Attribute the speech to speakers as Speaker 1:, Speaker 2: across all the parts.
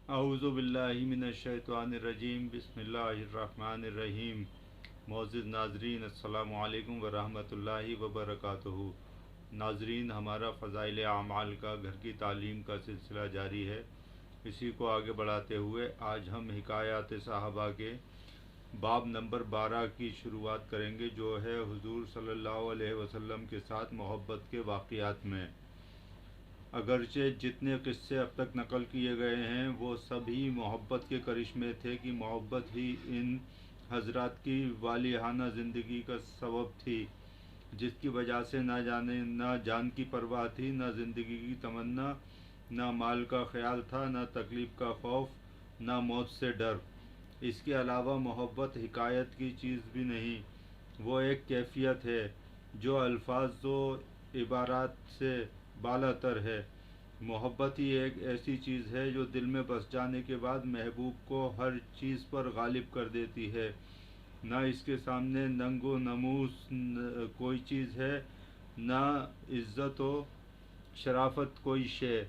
Speaker 1: اعوذ باللہ من الشیطان الرجیم بسم اللہ الرحمن الرحیم۔ معزز ناظرین، السلام علیکم ورحمۃ اللہ وبرکاتہ۔ ناظرین، ہمارا فضائل اعمال کا گھر کی تعلیم کا سلسلہ جاری ہے۔ اسی کو آگے بڑھاتے ہوئے آج ہم حکایات صحابہ کے باب نمبر 12 کی شروعات کریں گے، جو ہے حضور صلی اللہ علیہ وسلم کے ساتھ محبت کے واقعات میں۔ اگرچہ جتنے قصے اب تک نقل کیے گئے ہیں وہ سبھی محبت کے کرشمے تھے کہ محبت ہی ان حضرات کی والہانہ زندگی کا سبب تھی، جس کی وجہ سے نہ جان کی پرواہ تھی، نہ زندگی کی تمنا، نہ مال کا خیال تھا، نہ تکلیف کا خوف، نہ موت سے ڈر۔ اس کے علاوہ محبت حکایت کی چیز بھی نہیں، وہ ایک کیفیت ہے جو الفاظ و عبارات سے بالا تر ہے۔ محبت ہی ایک ایسی چیز ہے جو دل میں بس جانے کے بعد محبوب کو ہر چیز پر غالب کر دیتی ہے۔ نہ اس کے سامنے ننگ و نموس کوئی چیز ہے، نہ عزت و شرافت کوئی شے۔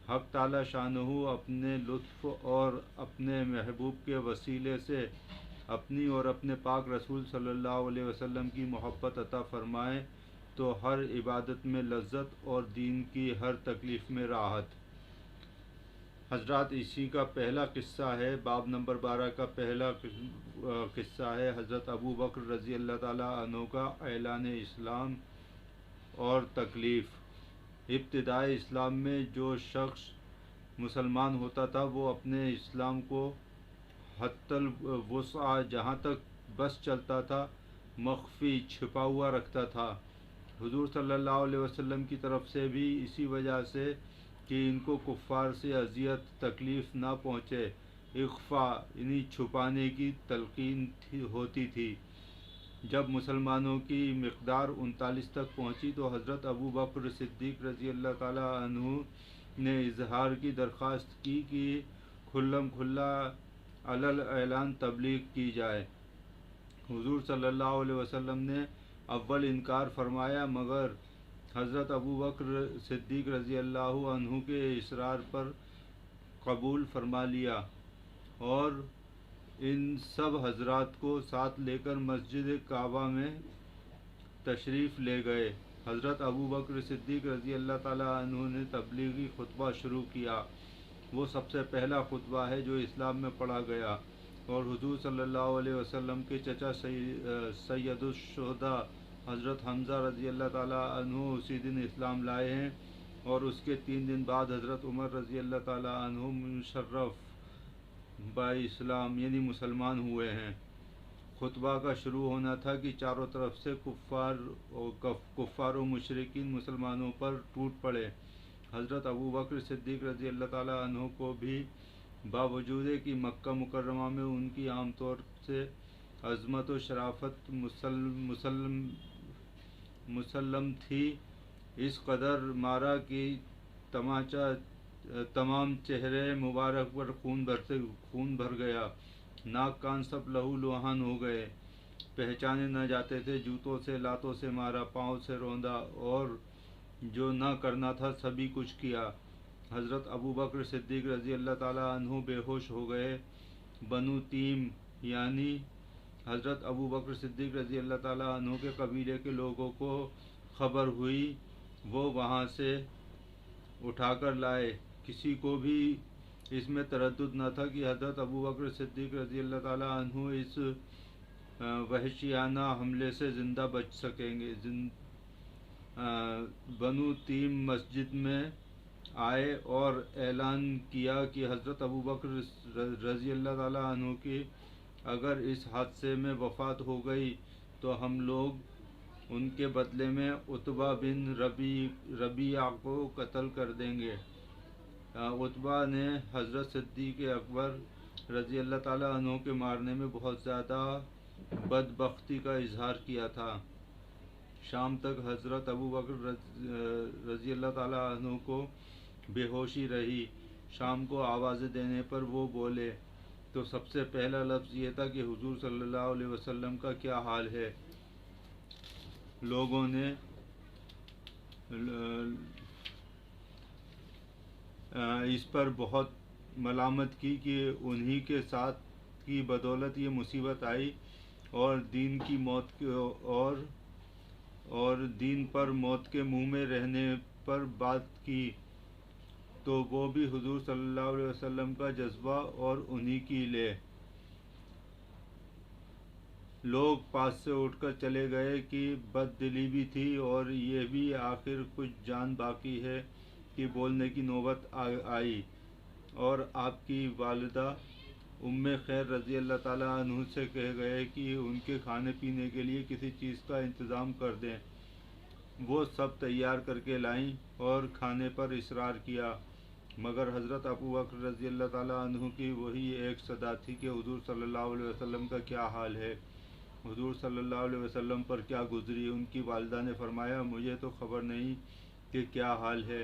Speaker 1: حق تعالی شانہ اپنے لطف اور اپنے محبوب کے وسیلے سے اپنی اور اپنے پاک رسول صلی اللہ علیہ وسلم کی محبت عطا فرمائے تو ہر عبادت میں لذت اور دین کی ہر تکلیف میں راحت۔ حضرات، اسی کا پہلا قصہ ہے، باب نمبر 12 کا پہلا قصہ ہے حضرت ابو بکر رضی اللہ تعالی عنہ کا اعلان اسلام اور تکلیف۔ ابتدائے اسلام میں جو شخص مسلمان ہوتا تھا وہ اپنے اسلام کو حتی الوسع جہاں تک بس چلتا تھا مخفی چھپا ہوا رکھتا تھا، حضور صلی اللہ علیہ وسلم کی طرف سے بھی اسی وجہ سے کہ ان کو کفار سے اذیت تکلیف نہ پہنچے، اخفاء یعنی چھپانے کی تلقین ہوتی تھی۔ جب مسلمانوں کی مقدار 39 تک پہنچی تو حضرت ابو بکر صدیق رضی اللہ تعالی عنہ نے اظہار کی درخواست کی کہ کھلم کھلا علل اعلان تبلیغ کی جائے۔ حضور صلی اللہ علیہ وسلم نے اول انکار فرمایا، مگر حضرت ابو بکر صدیق رضی اللہ عنہ کے اصرار پر قبول فرما لیا اور ان سب حضرات کو ساتھ لے کر مسجد کعبہ میں تشریف لے گئے۔ حضرت ابو بکر صدیق رضی اللہ تعالی عنہ نے تبلیغی خطبہ شروع کیا۔ وہ سب سے پہلا خطبہ ہے جو اسلام میں پڑھا گیا، اور حضور صلی اللہ علیہ وسلم کے چچا سید الشہداء حضرت حمزہ رضی اللہ تعالی عنہ اسی دن اسلام لائے ہیں، اور اس کے 3 دن بعد حضرت عمر رضی اللہ تعالی عنہ مشرف بائی اسلام یعنی مسلمان ہوئے ہیں۔ خطبہ کا شروع ہونا تھا کہ چاروں طرف سے کفار و مشرکین مسلمانوں پر ٹوٹ پڑے۔ حضرت ابو بکر صدیق رضی اللہ تعالی عنہ کو بھی باوجود کہ مکہ مکرمہ میں ان کی عام طور سے عظمت و شرافت مسلم تھی، اس قدر مارا کہ تمام چہرے مبارک پر خون بھر گیا، ناک کان سب لہو لہان ہو گئے، پہچانے نہ جاتے تھے، جوتوں سے لاتوں سے مارا، پاؤں سے روندا، اور جو نہ کرنا تھا سبھی کچھ کیا۔ حضرت ابو بکر صدیق رضی اللہ تعالی عنہ بے ہوش ہو گئے۔ بنو تیم یعنی حضرت ابو بکر صدیق رضی اللہ تعالی عنہ کے قبیلے کے لوگوں کو خبر ہوئی، وہ وہاں سے اٹھا کر لائے۔ کسی کو بھی اس میں تردد نہ تھا کہ حضرت ابو بکر صدیق رضی اللہ تعالی عنہ اس وحشیانہ حملے سے زندہ بچ سکیں گے۔ بنو تیم مسجد میں آئے اور اعلان کیا کہ حضرت ابو بکر رضی اللہ تعالی عنہ کی اگر اس حادثے میں وفات ہو گئی تو ہم لوگ ان کے بدلے میں عتبہ بن ربیعہ کو قتل کر دیں گے۔ عتبہ نے حضرت صدیق اکبر رضی اللہ تعالی عنہ کے مارنے میں بہت زیادہ بدبختی کا اظہار کیا تھا۔ شام تک حضرت ابو بکر رضی اللہ تعالی عنہ کو بے ہوشی رہی۔ شام کو آوازیں دینے پر وہ بولے تو سب سے پہلا لفظ یہ تھا کہ حضور صلی اللہ علیہ وسلم کا کیا حال ہے۔ لوگوں نے اس پر بہت मलामत की कि उन्हीं के साथ की बदौलत ये मुसीबत आई और दीन की मौत के और दीन पर मौत के मुंह में रहने पर बात की, तो वो भी हुजूर सल्लल्लाहु अलैहि वसल्लम का जज्बा और उन्हीं की ले। लोग पास से उठकर चले गए कि बददिली भी थी और ये भी आखिर कुछ जान बाकी है कि बोलने की नौबत आई और आपकी वालिदा उम्मे खैर रज़ी अल्लाह ताला अन्हु से कह गए कि उनके खाने पीने के लिए किसी चीज़ का इंतज़ाम कर दें। वो सब तैयार करके लाईं और खाने पर इसरार किया, मगर हज़रत अबू बकर रज़ी अल्लाह ताला अन्हु की वही एक सदा थी कि हुजूर सल्लल्लाहु अलैहि वसल्लम का क्या हाल है, हुजूर सल्लल्लाहु अलैहि वसल्लम पर क्या गुजरी। उनकी वालिदा ने फरमाया, मुझे तो खबर नहीं कि क्या हाल है।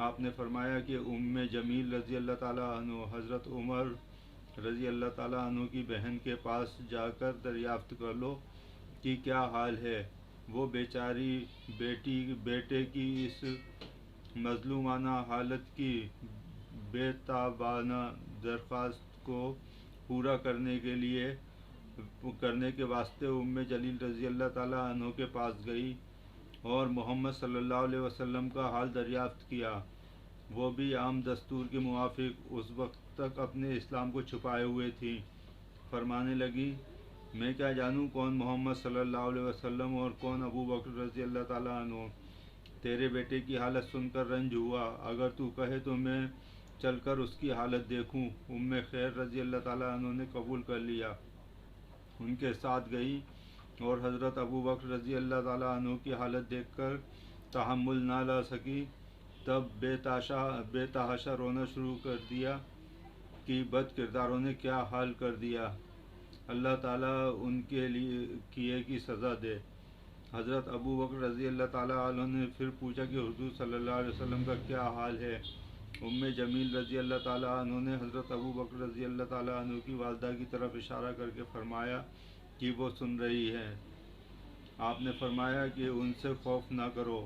Speaker 1: आपने फरमाया कि उम्मे जमील रज़ी अल्लाह ताला अन्हु हज़रत उमर रज़ी अल्लाह ताला अन्हु की बहन के पास जाकर दरियाफ्त कर लो कि क्या हाल है। वो बेचारी बेटे की इस मजलूमाना हालत की बेताबाना दरख्वास्त को पूरा करने के वास्ते उम्मे जलील रज़ी अल्लाह ताला अन्हु के पास गई और मोहम्मद सल्लल्लाहु अलैहि वसल्लम का हाल दरियाफ्त किया। वो भी आम दस्तूर के मुआफिक उस वक्त तक अपने इस्लाम को छुपाए हुए थी। फरमाने लगी, मैं क्या जानूँ कौन मोहम्मद सल्लल्लाहु अलैहि वसल्लम और कौन अबू बकर रज़ी अल्लाह ताला अन्हु। तेरे बेटे की हालत सुनकर रंज हुआ, अगर तू कहे तो मैं चलकर उसकी हालत देखूं। उम्मे खैर रज़ी अल्लाह ताला अन्हु ने कबूल कर लिया, उनके साथ गई और हज़रत अबू बकर रज़ी अल्लाह ताला अन्हु की हालत देखकर तहम्मुल ना ला सकी, तब बेतहाशा रोना शुरू कर दिया कि बद किरदारों ने क्या हाल कर दिया, अल्लाह ताला उनके लिए किए की सज़ा दे। हज़रत अबू बकर रज़ी अल्लाह ताला अन्हु ने फिर पूछा कि हुज़ूर सल्लल्लाहु अलैहि वसल्लम का क्या हाल है। उम्मे जमील रज़ी अल्लाह ताला अन्हु ने हज़रत अबू बकर रज़ी अल्लाह ताला अन्हु की वालिदा की तरफ इशारा करके फरमाया कि वो सुन रही है। आपने फरमाया कि उनसे खौफ ना करो।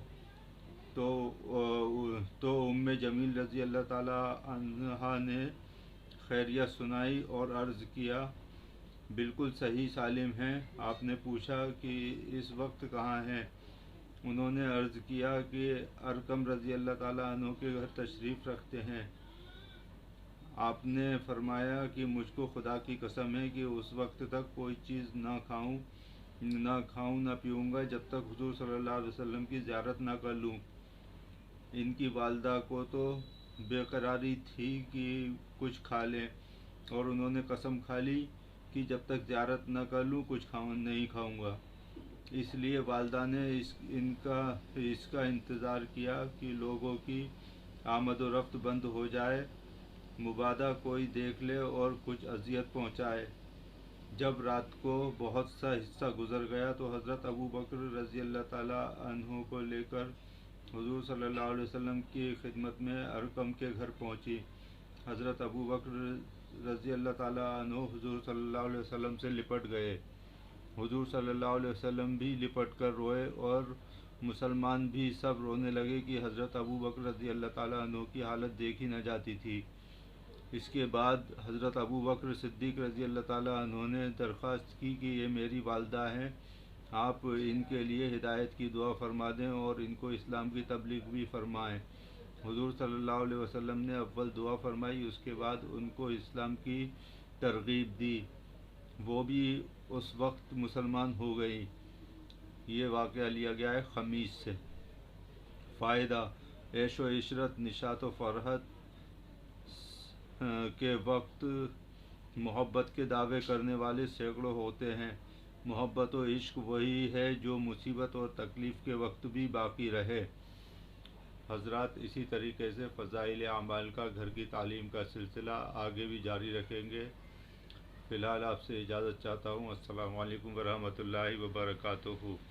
Speaker 1: तो उम्मे जमील रज़ी अल्लाह ताला अन्हा ने खैरियत सुनाई और अर्ज़ किया, बिल्कुल सही सालिम हैं। आपने पूछा कि इस वक्त कहाँ हैं। उन्होंने अर्ज़ किया कि अरकम रज़ी अल्लाह ताला अन्हु के घर तशरीफ़ रखते हैं। आपने फरमाया कि मुझको खुदा की कसम है कि उस वक्त तक कोई चीज़ ना खाऊं ना पीऊँगा जब तक हुज़ूर सल्लल्लाहु अलैहि वसल्लम की ज़ियारत ना कर लूँ। इनकी वालिदा को तो बेकरारी थी कि कुछ खा लें और उन्होंने कसम खा ली कि जब तक ज़ियारत न कर लूँ कुछ नहीं खाऊंगा। इसलिए वालिदा ने इसका इंतज़ार किया कि लोगों की आमद व रफ्त बंद हो जाए, मुबादा कोई देख ले और कुछ अजियत पहुँचाए। जब रात को बहुत सा हिस्सा गुजर गया तो हज़रत अबू बकर रज़ी अल्लाह ताला अन्हु को लेकर हुज़ूर सल्लल्लाहु अलैहि वसल्लम की खिदमत में अरकम के घर पहुँची। हज़रत अबू बकर रज़ी अल्लाह ताला अन्हु हुज़ूर सल्लल्लाहु अलैहि वसल्लम से लिपट गए। हुज़ूर सल्लल्लाहु अलैहि वसल्लम भी लिपट कर रोए और मुसलमान भी सब रोने लगे कि हज़रत अबू बकर रज़ी अल्लाह ताला अन्हु की हालत देखी न जाती थी। इसके बाद हज़रत अबू बकर सिद्दीक़ रज़ी अल्लाह ताला अन्हु ने दरख्वास्त की कि ये मेरी वालिदा हैं, आप इनके लिए हिदायत की दुआ फरमा दें और इनको इस्लाम की तबलीग भी फरमाएं। हुज़ूर सल्लल्लाहु अलैहि वसल्लम ने अव्वल दुआ फरमाई, उसके बाद उनको इस्लाम की तरगीब दी। वो भी उस वक्त मुसलमान हो गई। ये वाक़या लिया गया है खमीस से। फ़ायदा, ऐश व इशरत निशात व फ़रहत के वक्त मोहब्बत के दावे करने वाले सैकड़ों होते हैं। मोहब्बत व इश्क वही है जो मुसीबत और तकलीफ़ के वक्त भी बाकी रहे। हज़रात, इसी तरीके से फ़ज़ाइल आमाल का घर की तालीम का सिलसिला आगे भी जारी रखेंगे। फ़िलहाल आपसे इजाज़त चाहता हूँ। अस्सलामु अलैकुम वरहमतुल्लाहि वबरकातुहू।